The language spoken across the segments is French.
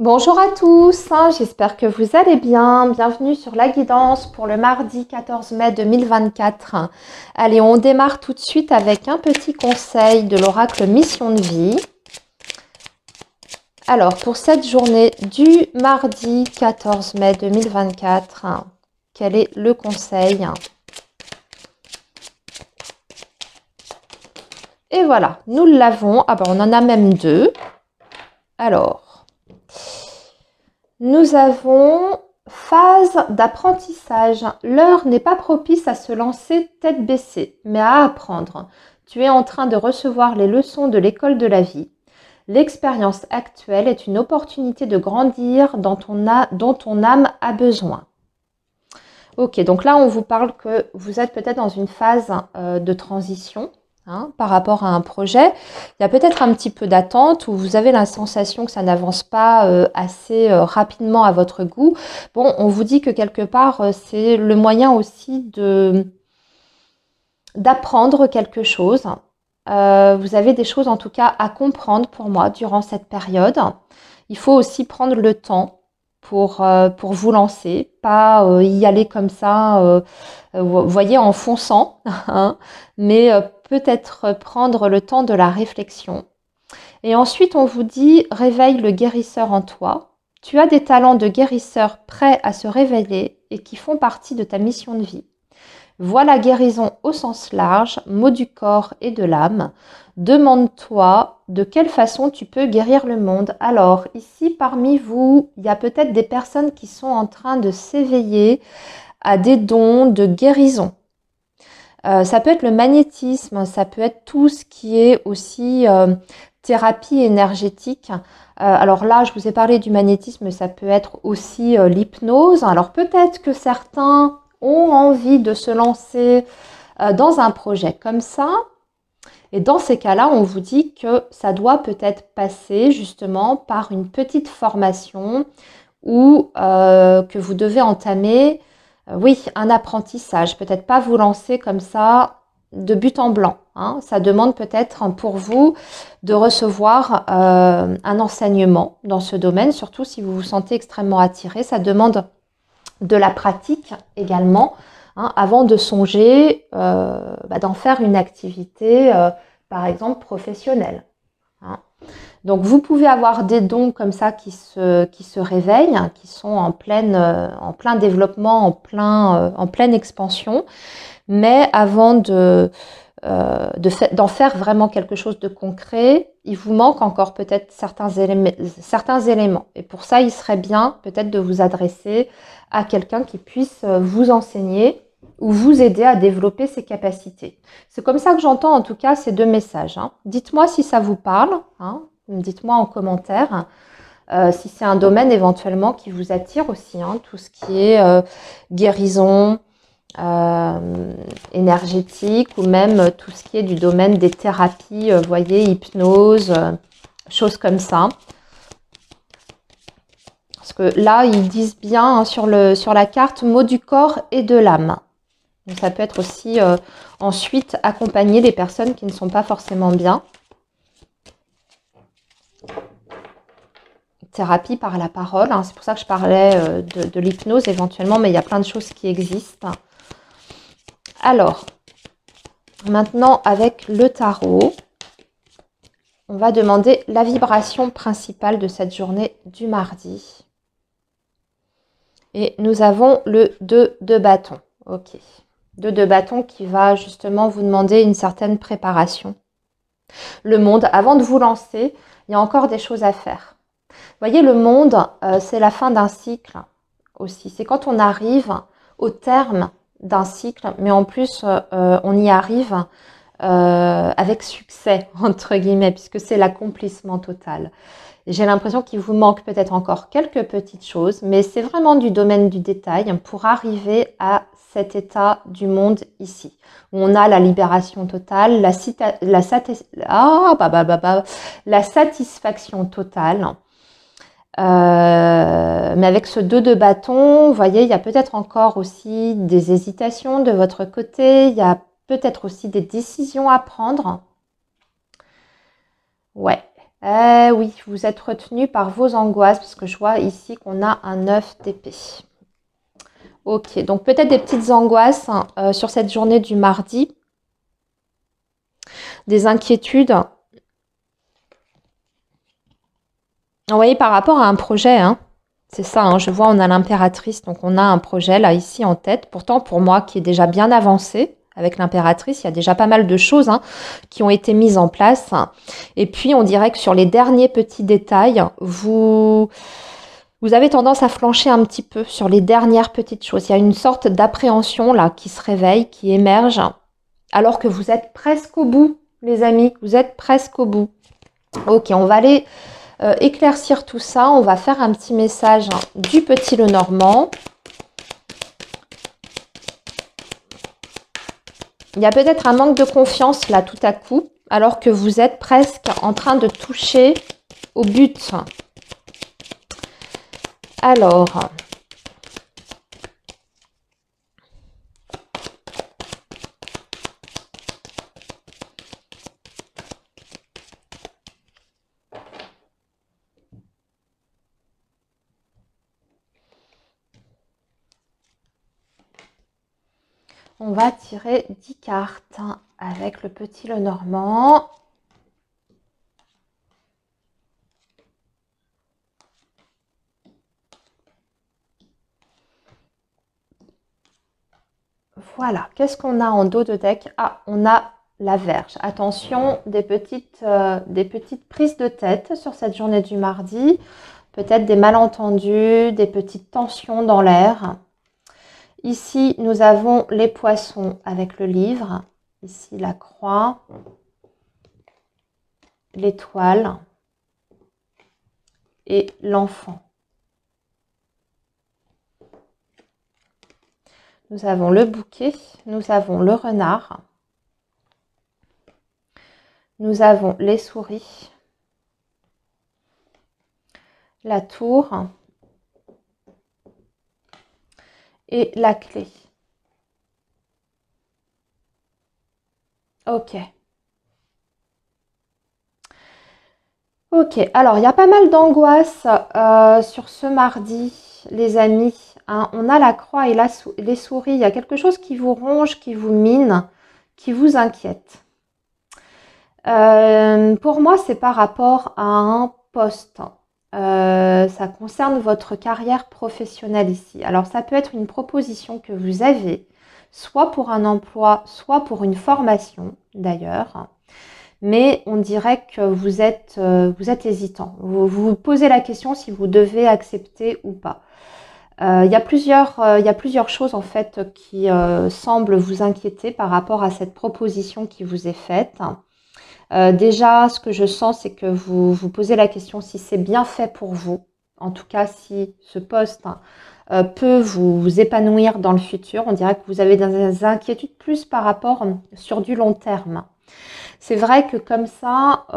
Bonjour à tous, j'espère que vous allez bien. Bienvenue sur la guidance pour le mardi 14 mai 2024. Allez, on démarre tout de suite avec un petit conseil de l'oracle Mission de vie. Alors, pour cette journée du mardi 14 mai 2024, quel est le conseil? Et voilà, nous l'avons. Ah ben, on en a même deux. Alors, nous avons phase d'apprentissage. L'heure n'est pas propice à se lancer tête baissée, mais à apprendre. Tu es en train de recevoir les leçons de l'école de la vie. L'expérience actuelle est une opportunité de grandir dont ton âme a besoin. Ok, donc là on vous parle que vous êtes peut-être dans une phase de transition. Par rapport à un projet, il y a peut-être un petit peu d'attente où vous avez la sensation que ça n'avance pas assez rapidement à votre goût. Bon, on vous dit que quelque part, c'est le moyen aussi d'apprendre quelque chose. Vous avez des choses en tout cas à comprendre pour moi durant cette période. Il faut aussi prendre le temps pour vous lancer, pas y aller comme ça, vous voyez, en fonçant, mais peut-être prendre le temps de la réflexion. Et ensuite, on vous dit, réveille le guérisseur en toi. Tu as des talents de guérisseur prêts à se révéler et qui font partie de ta mission de vie. Vois la guérison au sens large, mot du corps et de l'âme. Demande-toi de quelle façon tu peux guérir le monde. Alors, ici, parmi vous, il y a peut-être des personnes qui sont en train de s'éveiller à des dons de guérison. Ça peut être le magnétisme, ça peut être tout ce qui est aussi thérapie énergétique. Alors là, je vous ai parlé du magnétisme, ça peut être aussi l'hypnose. Alors peut-être que certains ont envie de se lancer dans un projet comme ça. Et dans ces cas-là, on vous dit que ça doit peut-être passer justement par une petite formation ou que vous devez entamer, oui, un apprentissage. Peut-être pas vous lancer comme ça de but en blanc. Ça demande peut-être pour vous de recevoir un enseignement dans ce domaine, surtout si vous vous sentez extrêmement attiré. Ça demande de la pratique également, avant de songer d'en faire une activité, par exemple professionnelle. Donc vous pouvez avoir des dons comme ça qui se réveillent, qui sont en plein développement, en pleine expansion, mais avant d'en faire vraiment quelque chose de concret, il vous manque encore peut-être certains éléments. Et pour ça, il serait bien peut-être de vous adresser à quelqu'un qui puisse vous enseigner ou vous aider à développer ces capacités. C'est comme ça que j'entends en tout cas ces deux messages. Dites-moi si ça vous parle, dites-moi en commentaire si c'est un domaine éventuellement qui vous attire aussi, tout ce qui est guérison, énergétique ou même tout ce qui est du domaine des thérapies, voyez, hypnose, choses comme ça. Parce que là, ils disent bien sur la carte, mot du corps et de l'âme. Donc ça peut être aussi ensuite accompagner les personnes qui ne sont pas forcément bien. Thérapie par la parole, c'est pour ça que je parlais de l'hypnose éventuellement, mais il y a plein de choses qui existent. Alors, maintenant avec le tarot, on va demander la vibration principale de cette journée du mardi. Et nous avons le 2 de bâton. Ok. 2 de bâton qui va justement vous demander une certaine préparation. Le monde, avant de vous lancer, il y a encore des choses à faire. Vous voyez, le monde, c'est la fin d'un cycle aussi. C'est quand on arrive au terme d'un cycle, mais en plus, on y arrive avec succès, entre guillemets, puisque c'est l'accomplissement total. J'ai l'impression qu'il vous manque peut-être encore quelques petites choses, mais c'est vraiment du domaine du détail pour arriver à cet état du monde ici, où on a la libération totale, la satisfaction totale. Mais avec ce 2 de bâton, vous voyez, il y a peut-être encore aussi des hésitations de votre côté, il y a peut-être aussi des décisions à prendre. Ouais, Oui, vous êtes retenu par vos angoisses parce que je vois ici qu'on a un 9 d'épée. Ok, donc peut-être des petites angoisses sur cette journée du mardi, des inquiétudes. Vous voyez, par rapport à un projet, hein, c'est ça, hein, je vois, on a l'impératrice, donc on a un projet là, ici en tête. Pourtant, pour moi, qui est déjà bien avancé avec l'impératrice, il y a déjà pas mal de choses qui ont été mises en place. Et puis, on dirait que sur les derniers petits détails, vous avez tendance à flancher un petit peu sur les dernières petites choses. Il y a une sorte d'appréhension là qui se réveille, qui émerge, alors que vous êtes presque au bout, les amis. Vous êtes presque au bout. Ok, on va aller éclaircir tout ça. On va faire un petit message du petit Lenormand. Il y a peut-être un manque de confiance là tout à coup, alors que vous êtes presque en train de toucher au but. Alors, on va tirer 10 cartes avec le petit Lenormand. Voilà, qu'est-ce qu'on a en dos de deck? Ah, on a la Vierge. Attention, des petites prises de tête sur cette journée du mardi. Peut-être des malentendus, des petites tensions dans l'air. Ici, nous avons les poissons avec le livre. Ici, la croix, l'étoile et l'enfant. Nous avons le bouquet, nous avons le renard, nous avons les souris, la tour et la clé. Ok. Ok, alors il y a pas mal d'angoisse sur ce mardi, les amis. Hein. On a la croix et les souris. Il y a quelque chose qui vous ronge, qui vous mine, qui vous inquiète. Pour moi, c'est par rapport à un poste. Ça concerne votre carrière professionnelle ici. Alors, ça peut être une proposition que vous avez, soit pour un emploi, soit pour une formation, d'ailleurs. Mais on dirait que vous êtes hésitant. Vous vous posez la question si vous devez accepter ou pas. Il y a plusieurs choses en fait qui semblent vous inquiéter par rapport à cette proposition qui vous est faite. Déjà, ce que je sens, c'est que vous vous posez la question si c'est bien fait pour vous. En tout cas, si ce poste peut vous épanouir dans le futur. On dirait que vous avez des inquiétudes plus par rapport sur du long terme. C'est vrai que comme ça,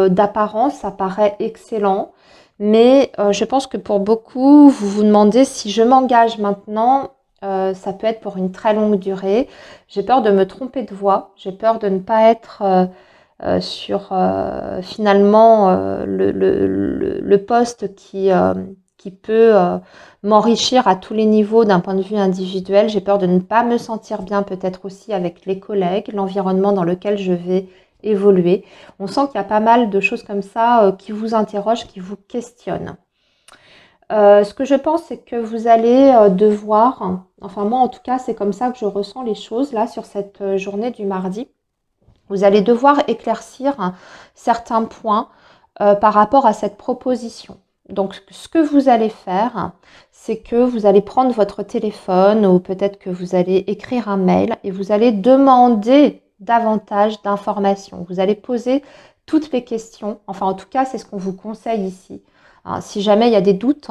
d'apparence, ça paraît excellent. Mais je pense que pour beaucoup, vous vous demandez si je m'engage maintenant, ça peut être pour une très longue durée. J'ai peur de me tromper de voie. J'ai peur de ne pas être sur finalement le poste qui peut m'enrichir à tous les niveaux d'un point de vue individuel. J'ai peur de ne pas me sentir bien peut-être aussi avec les collègues, l'environnement dans lequel je vais évoluer. On sent qu'il y a pas mal de choses comme ça qui vous interrogent, qui vous questionnent. Ce que je pense, c'est que vous allez devoir, enfin moi en tout cas, c'est comme ça que je ressens les choses là sur cette journée du mardi. Vous allez devoir éclaircir certains points par rapport à cette proposition. Donc, ce que vous allez faire, c'est que vous allez prendre votre téléphone ou peut-être que vous allez écrire un mail et vous allez demander davantage d'informations. Vous allez poser toutes les questions. Enfin, en tout cas, c'est ce qu'on vous conseille ici. Hein, si jamais il y a des doutes,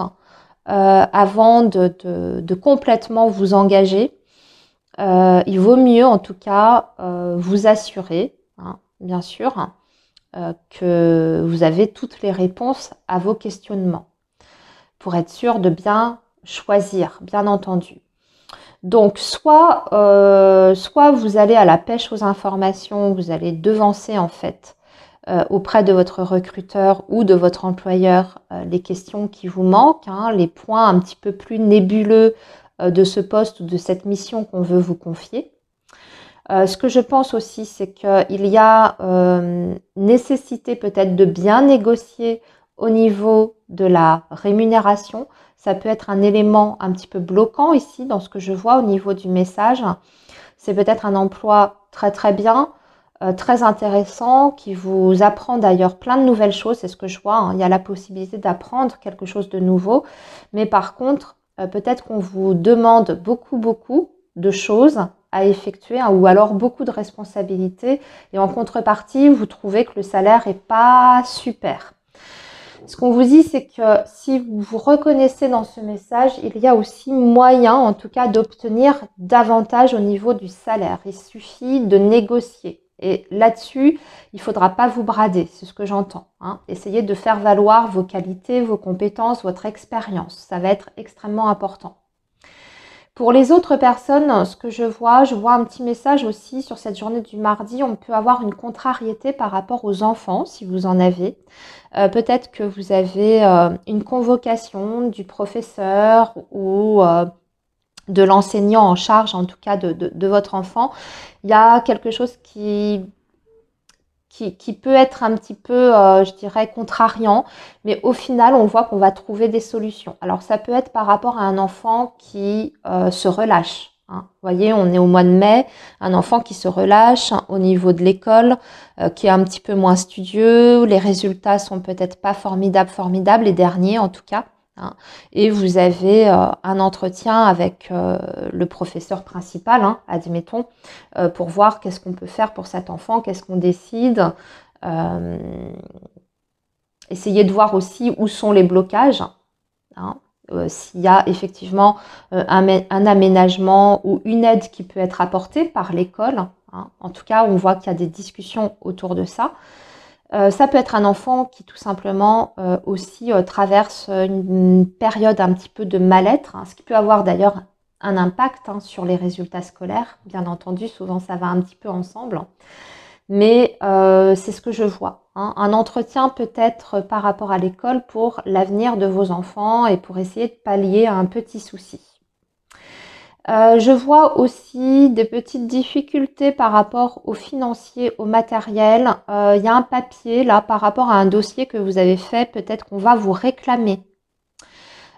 avant de complètement vous engager, il vaut mieux en tout cas vous assurer, hein, bien sûr, que vous avez toutes les réponses à vos questionnements pour être sûr de bien choisir, bien entendu. Donc, soit vous allez à la pêche aux informations, vous allez devancer en fait auprès de votre recruteur ou de votre employeur les questions qui vous manquent, hein, les points un petit peu plus nébuleux de ce poste ou de cette mission qu'on veut vous confier. Ce que je pense aussi, c'est qu'il y a nécessité peut-être de bien négocier au niveau de la rémunération. Ça peut être un élément un petit peu bloquant ici dans ce que je vois au niveau du message. C'est peut-être un emploi très très bien, très intéressant, qui vous apprend d'ailleurs plein de nouvelles choses. C'est ce que je vois, hein. Il y a la possibilité d'apprendre quelque chose de nouveau. Mais par contre, peut-être qu'on vous demande beaucoup de choses à effectuer, hein, ou alors beaucoup de responsabilités. Et en contrepartie, vous trouvez que le salaire n'est pas super. Ce qu'on vous dit, c'est que si vous vous reconnaissez dans ce message, il y a aussi moyen, en tout cas, d'obtenir davantage au niveau du salaire. Il suffit de négocier. Et là-dessus, il ne faudra pas vous brader, c'est ce que j'entends, hein. Essayez de faire valoir vos qualités, vos compétences, votre expérience. Ça va être extrêmement important. Pour les autres personnes, ce que je vois un petit message aussi sur cette journée du mardi. On peut avoir une contrariété par rapport aux enfants, si vous en avez. Peut-être que vous avez une convocation du professeur ou de l'enseignant en charge, en tout cas de votre enfant. Il y a quelque chose qui peut être un petit peu, je dirais, contrariant, mais au final, on voit qu'on va trouver des solutions. Alors, ça peut être par rapport à un enfant qui se relâche, hein. Vous voyez, on est au mois de mai, un enfant qui se relâche, hein, au niveau de l'école, qui est un petit peu moins studieux, les résultats sont peut-être pas formidables, les derniers en tout cas, hein. Et vous avez un entretien avec le professeur principal, hein, admettons, pour voir qu'est-ce qu'on peut faire pour cet enfant, qu'est-ce qu'on décide. Essayez de voir aussi où sont les blocages, hein. S'il y a effectivement un aménagement ou une aide qui peut être apportée par l'école, hein. En tout cas, on voit qu'il y a des discussions autour de ça. Ça peut être un enfant qui tout simplement aussi traverse une période un petit peu de mal-être, hein, ce qui peut avoir d'ailleurs un impact, hein, sur les résultats scolaires. Bien entendu, souvent ça va un petit peu ensemble. Mais c'est ce que je vois, hein. Un entretien peut-être par rapport à l'école pour l'avenir de vos enfants et pour essayer de pallier à un petit souci. Je vois aussi des petites difficultés par rapport au financier, au matériel. Il y a un papier là par rapport à un dossier que vous avez fait. Peut-être qu'on va vous réclamer.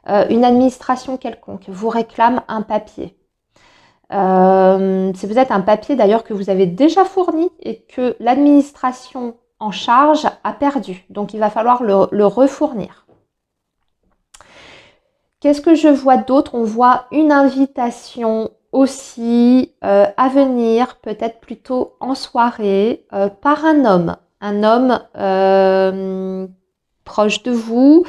Une administration quelconque vous réclame un papier. C'est peut-être un papier d'ailleurs que vous avez déjà fourni et que l'administration en charge a perdu. Donc il va falloir le refournir. Qu'est-ce que je vois d'autre? On voit une invitation aussi à venir, peut-être plutôt en soirée, par un homme proche de vous.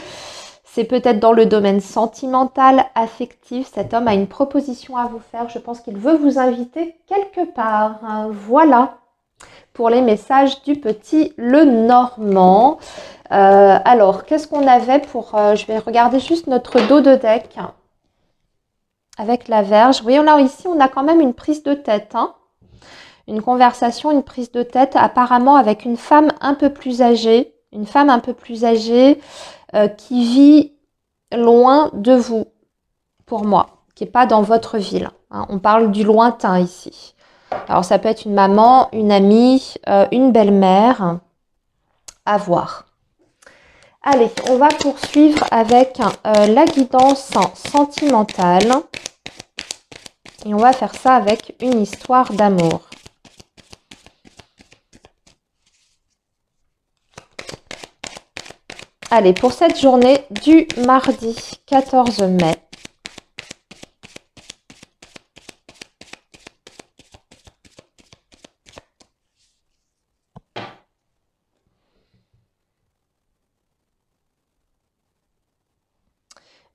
C'est peut-être dans le domaine sentimental, affectif. Cet homme a une proposition à vous faire. Je pense qu'il veut vous inviter quelque part. Voilà pour les messages du petit Lenormand. Alors, qu'est-ce qu'on avait pour... je vais regarder juste notre dos de deck avec la Vierge. Oui, ici, on a quand même une prise de tête, hein. Une conversation, une prise de tête, apparemment avec une femme un peu plus âgée. Une femme un peu plus âgée qui vit loin de vous, pour moi, qui n'est pas dans votre ville, hein. On parle du lointain ici. Alors, ça peut être une maman, une amie, une belle-mère, à voir. Allez, on va poursuivre avec la guidance sentimentale. Et on va faire ça avec une histoire d'amour. Allez, pour cette journée du mardi 14 mai.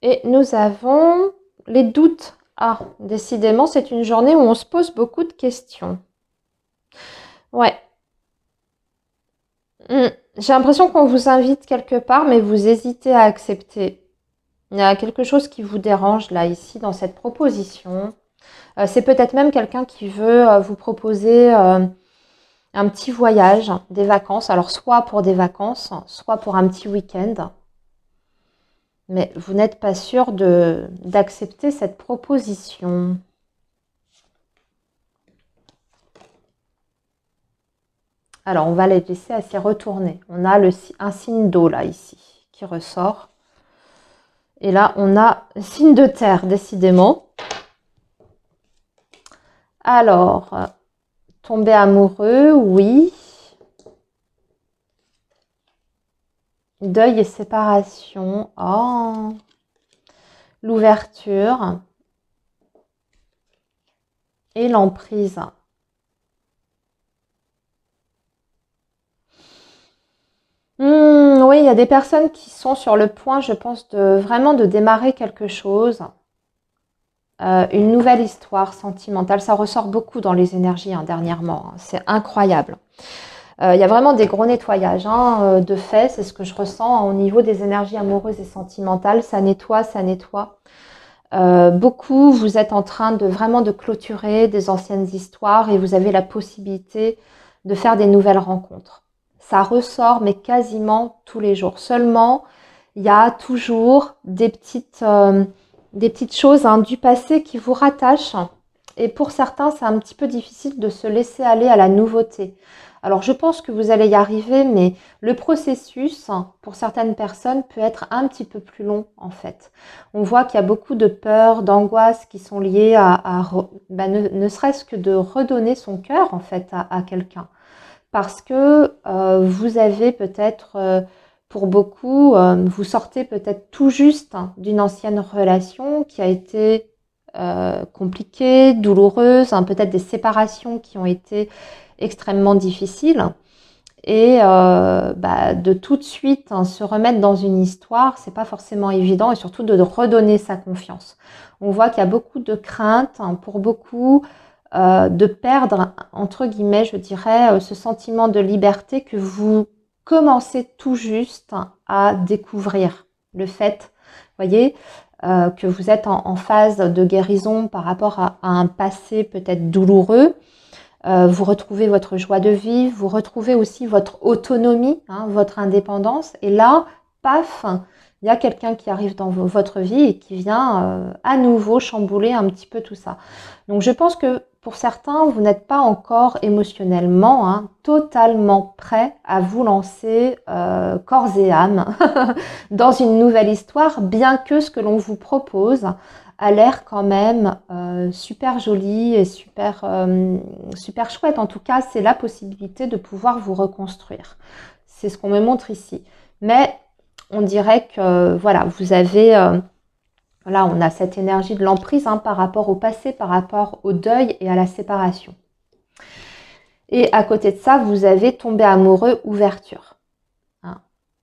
Et nous avons les doutes. Ah, décidément, c'est une journée où on se pose beaucoup de questions. Ouais. J'ai l'impression qu'on vous invite quelque part, mais vous hésitez à accepter. Il y a quelque chose qui vous dérange là, ici, dans cette proposition. C'est peut-être même quelqu'un qui veut vous proposer un petit voyage, des vacances. Alors, soit pour des vacances, soit pour un petit week-end. Mais vous n'êtes pas sûr d'accepter cette proposition. Alors, on va les laisser assez retourner. On a un signe d'eau, là, ici, qui ressort. Et là, on a un signe de terre, décidément. Alors, tomber amoureux, oui. Deuil et séparation. Oh. L'ouverture. Et l'emprise. Oui, il y a des personnes qui sont sur le point, je pense, vraiment de démarrer quelque chose. Une nouvelle histoire sentimentale. Ça ressort beaucoup dans les énergies dernièrement. C'est incroyable. Il y a vraiment des gros nettoyages de fait. C'est ce que je ressens au niveau des énergies amoureuses et sentimentales. Ça nettoie, ça nettoie. Beaucoup, vous êtes en train de vraiment de clôturer des anciennes histoires et vous avez la possibilité de faire des nouvelles rencontres. Ça ressort, mais quasiment tous les jours. Seulement, il y a toujours des petites choses du passé qui vous rattachent. Et pour certains, c'est un petit peu difficile de se laisser aller à la nouveauté. Alors, je pense que vous allez y arriver, mais le processus, pour certaines personnes, peut être un petit peu plus long, en fait. On voit qu'il y a beaucoup de peurs, d'angoisses qui sont liées ne serait-ce que de redonner son cœur, en fait, à quelqu'un. Parce que vous avez peut-être, pour beaucoup, vous sortez peut-être tout juste d'une ancienne relation qui a été compliquée, douloureuse, peut-être des séparations qui ont été extrêmement difficiles. Et de tout de suite se remettre dans une histoire, c'est pas forcément évident, et surtout de redonner sa confiance. On voit qu'il y a beaucoup de craintes pour beaucoup de perdre, entre guillemets, je dirais, ce sentiment de liberté que vous commencez tout juste à découvrir. Le fait, voyez, que vous êtes en phase de guérison par rapport à un passé peut-être douloureux. Vous retrouvez votre joie de vivre, vous retrouvez aussi votre autonomie, votre indépendance. Et là, paf, il y a quelqu'un qui arrive dans votre vie et qui vient à nouveau chambouler un petit peu tout ça. Donc je pense que pour certains, vous n'êtes pas encore émotionnellement totalement prêt à vous lancer corps et âme dans une nouvelle histoire, bien que ce que l'on vous propose a l'air quand même super joli et super chouette. En tout cas, c'est la possibilité de pouvoir vous reconstruire. C'est ce qu'on me montre ici. Mais on dirait que voilà, vous avez là, on a cette énergie de l'emprise par rapport au passé, par rapport au deuil et à la séparation. Et à côté de ça, vous avez tombé amoureux, ouverture.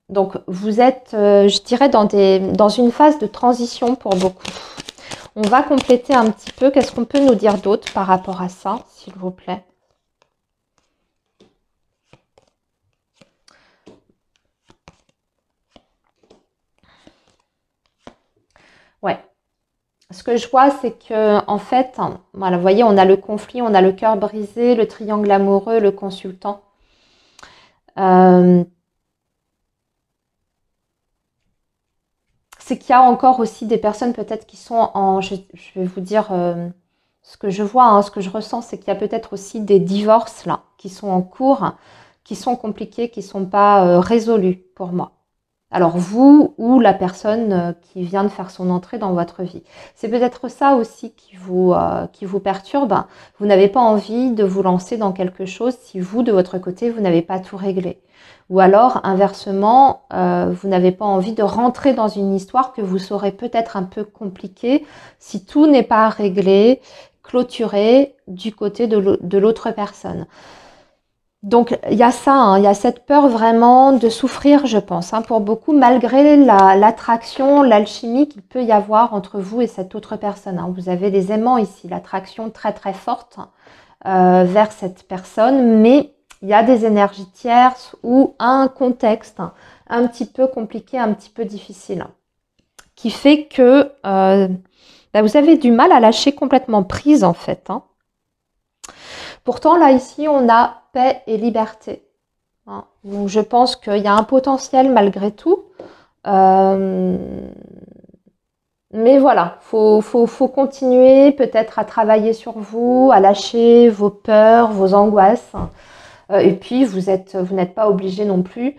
Donc, vous êtes, je dirais, dans une phase de transition pour beaucoup. On va compléter un petit peu. Qu'est-ce qu'on peut nous dire d'autre par rapport à ça, s'il vous plaît? Ouais. Ce que je vois, c'est que en fait, voilà, vous voyez, on a le conflit, on a le cœur brisé, le triangle amoureux, le consultant. C'est qu'il y a encore aussi des personnes peut-être qui sont je vais vous dire ce que je vois, ce que je ressens, c'est qu'il y a peut-être aussi des divorces là qui sont en cours, qui sont compliqués, qui ne sont pas résolus pour moi. Alors vous ou la personne qui vient de faire son entrée dans votre vie. C'est peut-être ça aussi qui vous perturbe. Vous n'avez pas envie de vous lancer dans quelque chose si vous, de votre côté, vous n'avez pas tout réglé. Ou alors, inversement, vous n'avez pas envie de rentrer dans une histoire que vous saurez peut-être un peu compliquée si tout n'est pas réglé, clôturé du côté de l'autre personne. Donc, il y a ça, il y a cette peur vraiment de souffrir, je pense, pour beaucoup, malgré l'attraction, l'alchimie qu'il peut y avoir entre vous et cette autre personne. Vous avez des aimants ici, l'attraction très très forte vers cette personne, mais il y a des énergies tierces ou un contexte un petit peu compliqué, un petit peu difficile, qui fait que vous avez du mal à lâcher complètement prise en fait. Pourtant, là, ici, on a paix et liberté. Hein. Donc, je pense qu'il y a un potentiel malgré tout. Euh, mais voilà, faut continuer peut-être à travailler sur vous, à lâcher vos peurs, vos angoisses. Et puis, vous n'êtes pas obligé non plus,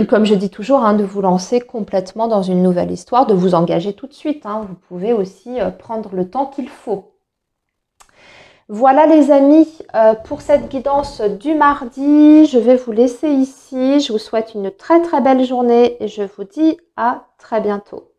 comme je dis toujours, hein, de vous lancer complètement dans une nouvelle histoire, de vous engager tout de suite. Hein. Vous pouvez aussi prendre le temps qu'il faut. Voilà les amis, pour cette guidance du mardi, je vais vous laisser ici. Je vous souhaite une très très belle journée et je vous dis à très bientôt.